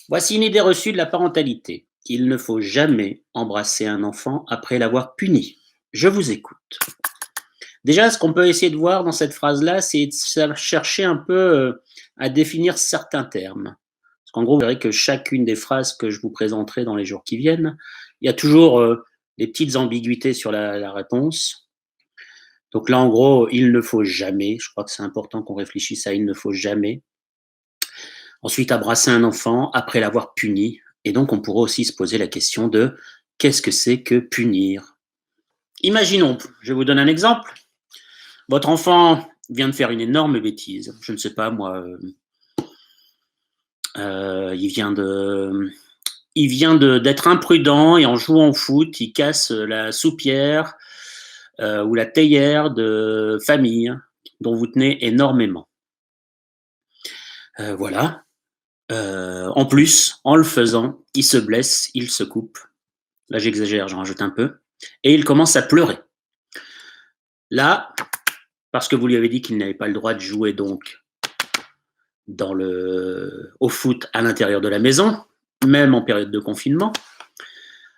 Voici une idée reçue de la parentalité. Il ne faut jamais embrasser un enfant après l'avoir puni. Je vous écoute. Déjà, ce qu'on peut essayer de voir dans cette phrase-là, c'est de chercher un peu à définir certains termes. Parce qu'en gros, vous verrez que chacune des phrases que je vous présenterai dans les jours qui viennent, il y a toujours des petites ambiguïtés sur la réponse. Donc là, en gros, il ne faut jamais, je crois que c'est important qu'on réfléchisse à il ne faut jamais. Ensuite, embrasser un enfant après l'avoir puni. Et donc, on pourrait aussi se poser la question de qu'est-ce que c'est que punir? Imaginons, je vous donne un exemple. Votre enfant vient de faire une énorme bêtise. Je ne sais pas, moi, il vient d'être imprudent et en jouant au foot, il casse la soupière ou la théière de famille dont vous tenez énormément. Voilà. En plus, en le faisant, il se blesse, il se coupe. Là, j'exagère, j'en rajoute un peu. Et il commence à pleurer. Là, parce que vous lui avez dit qu'il n'avait pas le droit de jouer donc au foot à l'intérieur de la maison, même en période de confinement,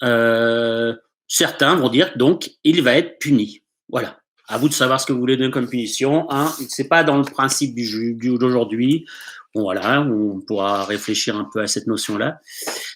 certains vont dire donc il va être puni. Voilà. À vous de savoir ce que vous voulez donner comme punition. Hein. Ce n'est pas dans le principe d'aujourd'hui. Bon, voilà, on pourra réfléchir un peu à cette notion-là.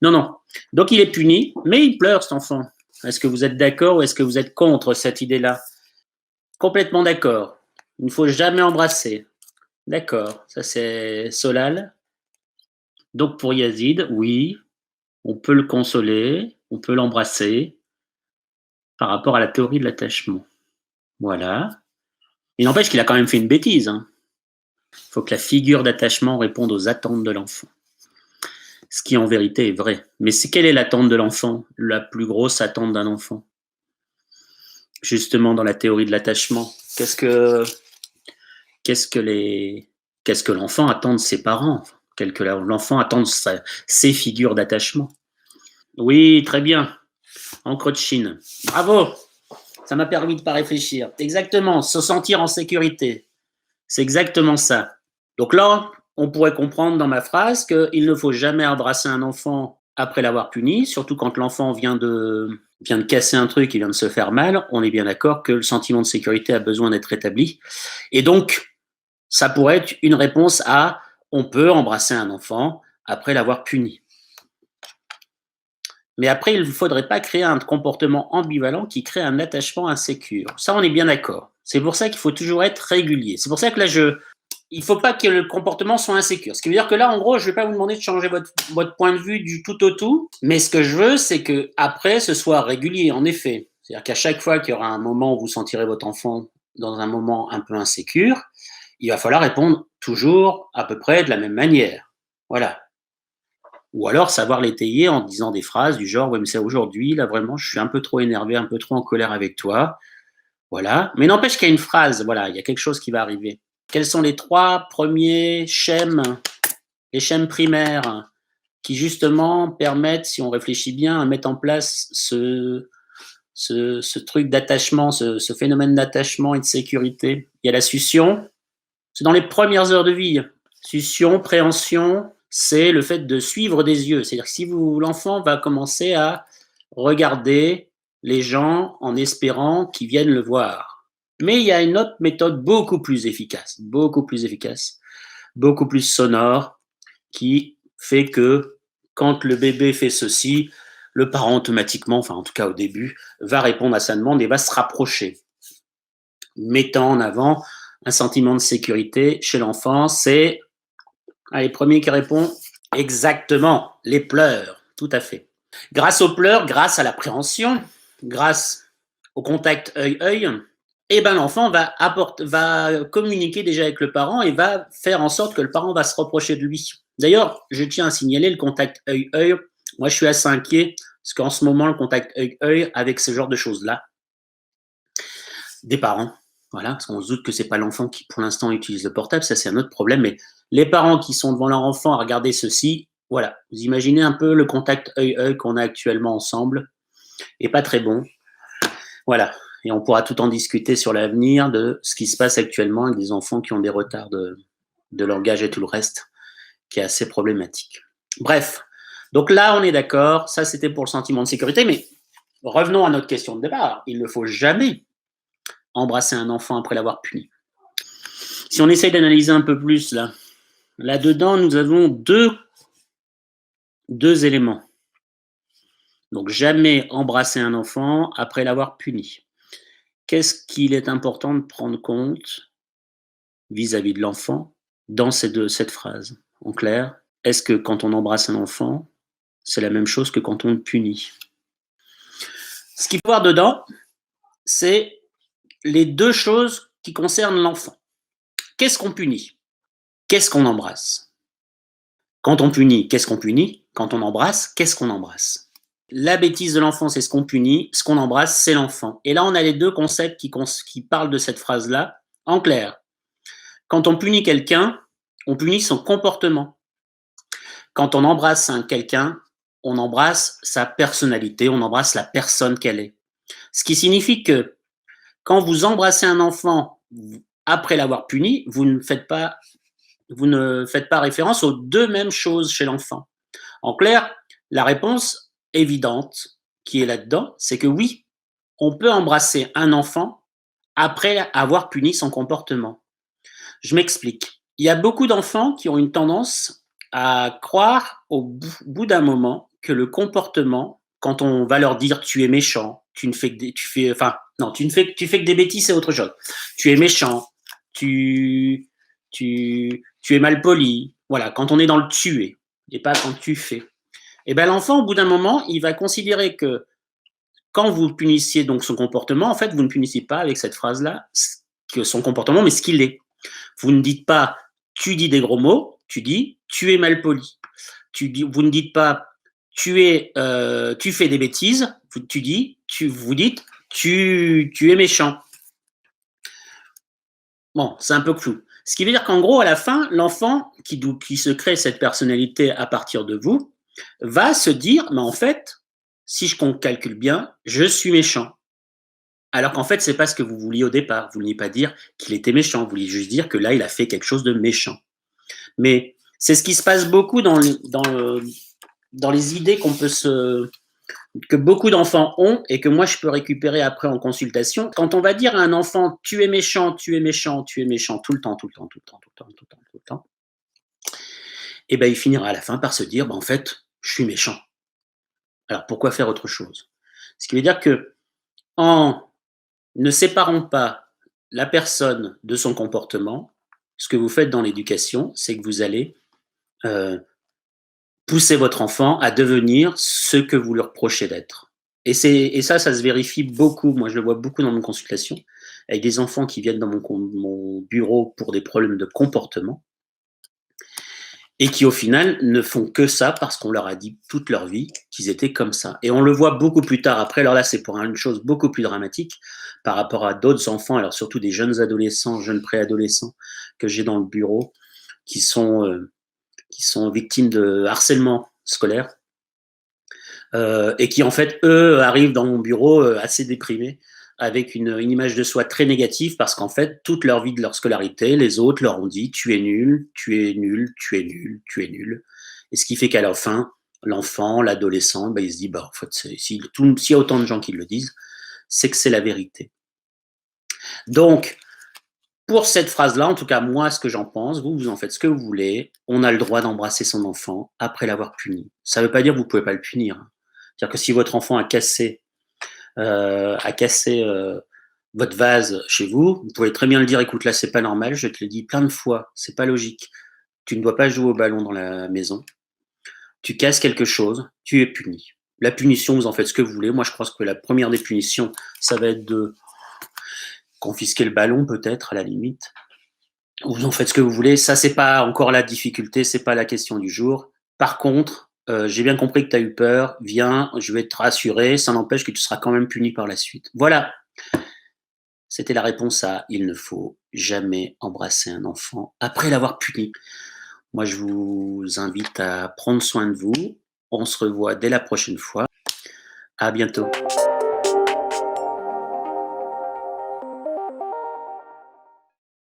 Non, non. Donc il est puni, mais il pleure, cet enfant. Est-ce que vous êtes d'accord ou est-ce que vous êtes contre cette idée-là? Complètement d'accord. Il ne faut jamais embrasser. D'accord. Ça, c'est Solal. Donc pour Yazid, oui, on peut le consoler, on peut l'embrasser par rapport à la théorie de l'attachement. Voilà. Il n'empêche qu'il a quand même fait une bêtise. Hein. Il faut que la figure d'attachement réponde aux attentes de l'enfant. Ce qui en vérité est vrai. Mais quelle est l'attente de l'enfant? La plus grosse attente d'un enfant? Justement, dans la théorie de l'attachement, qu'est-ce que l'enfant attend de ses parents? Qu'est-ce que l'enfant attend de ses figures d'attachement? Oui, très bien. Encre de Chine. Bravo! Ça m'a permis de ne pas réfléchir. Exactement, se sentir en sécurité. C'est exactement ça. Donc là, on pourrait comprendre dans ma phrase qu'il ne faut jamais embrasser un enfant après l'avoir puni, surtout quand l'enfant vient de casser un truc, il vient de se faire mal. On est bien d'accord que le sentiment de sécurité a besoin d'être rétabli. Et donc, ça pourrait être une réponse à on peut embrasser un enfant après l'avoir puni. Mais après, il ne faudrait pas créer un comportement ambivalent qui crée un attachement insécure. Ça, on est bien d'accord. C'est pour ça qu'il faut toujours être régulier. C'est pour ça que là, il ne faut pas que le comportement soit insécure. Ce qui veut dire que là, en gros, je ne vais pas vous demander de changer votre point de vue du tout au tout, mais ce que je veux, c'est qu'après, ce soit régulier, en effet. C'est-à-dire qu'à chaque fois qu'il y aura un moment où vous sentirez votre enfant dans un moment un peu insécure, il va falloir répondre toujours à peu près de la même manière. Voilà. Ou alors savoir l'étayer en disant des phrases du genre: «Ouais, mais c'est aujourd'hui, là, vraiment, je suis un peu trop énervé, un peu trop en colère avec toi». Voilà. Mais n'empêche qu'il y a une phrase, voilà, il y a quelque chose qui va arriver. Quels sont les 3 premiers schèmes, les schèmes primaires qui justement permettent, si on réfléchit bien, à mettre en place ce truc d'attachement, ce phénomène d'attachement et de sécurité? Il y a la succion, c'est dans les premières heures de vie. Succion, préhension, c'est le fait de suivre des yeux. C'est-à-dire que si l'enfant va commencer à regarder les gens en espérant qu'ils viennent le voir. Mais il y a une autre méthode beaucoup plus efficace, beaucoup plus sonore, qui fait que quand le bébé fait ceci, le parent automatiquement, enfin en tout cas au début, va répondre à sa demande et va se rapprocher, mettant en avant un sentiment de sécurité chez l'enfant. C'est, allez, premier qui répond, exactement, les pleurs, tout à fait. Grâce aux pleurs, grâce à l'appréhension, grâce au contact œil-œil, eh ben, l'enfant va communiquer déjà avec le parent et va faire en sorte que le parent va se reprocher de lui. D'ailleurs, je tiens à signaler le contact œil-œil. Moi, je suis assez inquiet parce qu'en ce moment, le contact œil-œil avec ce genre de choses-là, des parents, voilà, parce qu'on se doute que c'est pas l'enfant qui, pour l'instant, utilise le portable, ça c'est un autre problème, mais les parents qui sont devant leur enfant à regarder ceci, voilà, vous imaginez un peu le contact œil-œil qu'on a actuellement ensemble, et pas très bon. Voilà, et on pourra tout en discuter sur l'avenir de ce qui se passe actuellement avec des enfants qui ont des retards de langage et tout le reste, qui est assez problématique. Bref, donc là, on est d'accord, ça c'était pour le sentiment de sécurité, mais revenons à notre question de départ. Il ne faut jamais embrasser un enfant après l'avoir puni. Si on essaye d'analyser un peu plus là-dedans, nous avons deux éléments. Donc jamais embrasser un enfant après l'avoir puni. Qu'est-ce qu'il est important de prendre compte vis-à-vis de l'enfant dans cette phrase? En clair, est-ce que quand on embrasse un enfant, c'est la même chose que quand on le punit? Ce qu'il faut voir dedans, c'est les deux choses qui concernent l'enfant. Qu'est-ce qu'on punit? Qu'est-ce qu'on embrasse? Quand on punit, qu'est-ce qu'on punit? Quand on embrasse, qu'est-ce qu'on embrasse? La bêtise de l'enfant, c'est ce qu'on punit. Ce qu'on embrasse, c'est l'enfant. Et là, on a les deux concepts qui parlent de cette phrase-là. En clair, quand on punit quelqu'un, on punit son comportement. Quand on embrasse quelqu'un, on embrasse sa personnalité, on embrasse la personne qu'elle est. Ce qui signifie que quand vous embrassez un enfant après l'avoir puni, vous ne faites pas référence aux deux mêmes choses chez l'enfant. En clair, la réponse évidente qui est là-dedans, c'est que oui, on peut embrasser un enfant après avoir puni son comportement. Je m'explique. Il y a beaucoup d'enfants qui ont une tendance à croire au bout d'un moment que le comportement, quand on va leur dire tu es méchant, tu fais que des bêtises, c'est autre chose. Tu es méchant, tu es mal poli. Voilà, quand on est dans le tuer et pas quand tu fais. Et ben l'enfant, au bout d'un moment, il va considérer que quand vous punissiez donc son comportement, en fait, vous ne punissez pas avec cette phrase-là que son comportement, mais ce qu'il est. Vous ne dites pas tu dis des gros mots, tu dis tu es mal poli. Vous ne dites pas tu fais des bêtises, vous dites tu es méchant. Bon, c'est un peu flou. Ce qui veut dire qu'en gros, à la fin, l'enfant qui se crée cette personnalité à partir de vous va se dire, mais en fait, si je calcule bien, je suis méchant. Alors qu'en fait, c'est pas ce que vous vouliez au départ. Vous ne vouliez pas dire qu'il était méchant. Vous vouliez juste dire que là, il a fait quelque chose de méchant. Mais c'est ce qui se passe beaucoup dans les idées que beaucoup d'enfants ont et que moi je peux récupérer après en consultation. Quand on va dire à un enfant tu es méchant, tu es méchant, tu es méchant tout le temps, tout le temps, tout le temps, tout le temps, tout le temps, tout le temps, et ben il finira à la fin par se dire en fait, je suis méchant. Alors pourquoi faire autre chose? Ce qui veut dire que en ne séparant pas la personne de son comportement, ce que vous faites dans l'éducation, c'est que vous allez pousser votre enfant à devenir ce que vous lui reprochez d'être. Et ça se vérifie beaucoup. Moi, je le vois beaucoup dans mes consultations, avec des enfants qui viennent dans mon bureau pour des problèmes de comportement et qui, au final, ne font que ça parce qu'on leur a dit toute leur vie qu'ils étaient comme ça. Et on le voit beaucoup plus tard après. Alors là, c'est pour une chose beaucoup plus dramatique par rapport à d'autres enfants, alors surtout des jeunes adolescents, jeunes préadolescents que j'ai dans le bureau, qui sont victimes de harcèlement scolaire et qui en fait, eux, arrivent dans mon bureau assez déprimés, avec une image de soi très négative parce qu'en fait, toute leur vie de leur scolarité, les autres leur ont dit tu es nul, tu es nul, tu es nul, tu es nul. Et ce qui fait qu'à la fin, l'enfant, l'adolescent, il se dit en fait, s'il y a autant de gens qui le disent, c'est que c'est la vérité. Donc, pour cette phrase-là, en tout cas, moi, ce que j'en pense, vous en faites ce que vous voulez. On a le droit d'embrasser son enfant après l'avoir puni. Ça ne veut pas dire que vous ne pouvez pas le punir. C'est-à-dire que si votre enfant a cassé votre vase chez vous, vous pouvez très bien le dire, écoute, là, c'est pas normal, je te l'ai dit plein de fois, c'est pas logique. Tu ne dois pas jouer au ballon dans la maison. Tu casses quelque chose, tu es puni. La punition, vous en faites ce que vous voulez. Moi, je pense que la première des punitions, ça va être de confisquer le ballon, peut-être, à la limite. Vous en faites ce que vous voulez. Ça, c'est pas encore la difficulté, c'est pas la question du jour. Par contre, j'ai bien compris que tu as eu peur. Viens, je vais te rassurer. Ça n'empêche que tu seras quand même puni par la suite. Voilà. C'était la réponse à il ne faut jamais embrasser un enfant après l'avoir puni. Moi, je vous invite à prendre soin de vous. On se revoit dès la prochaine fois. À bientôt.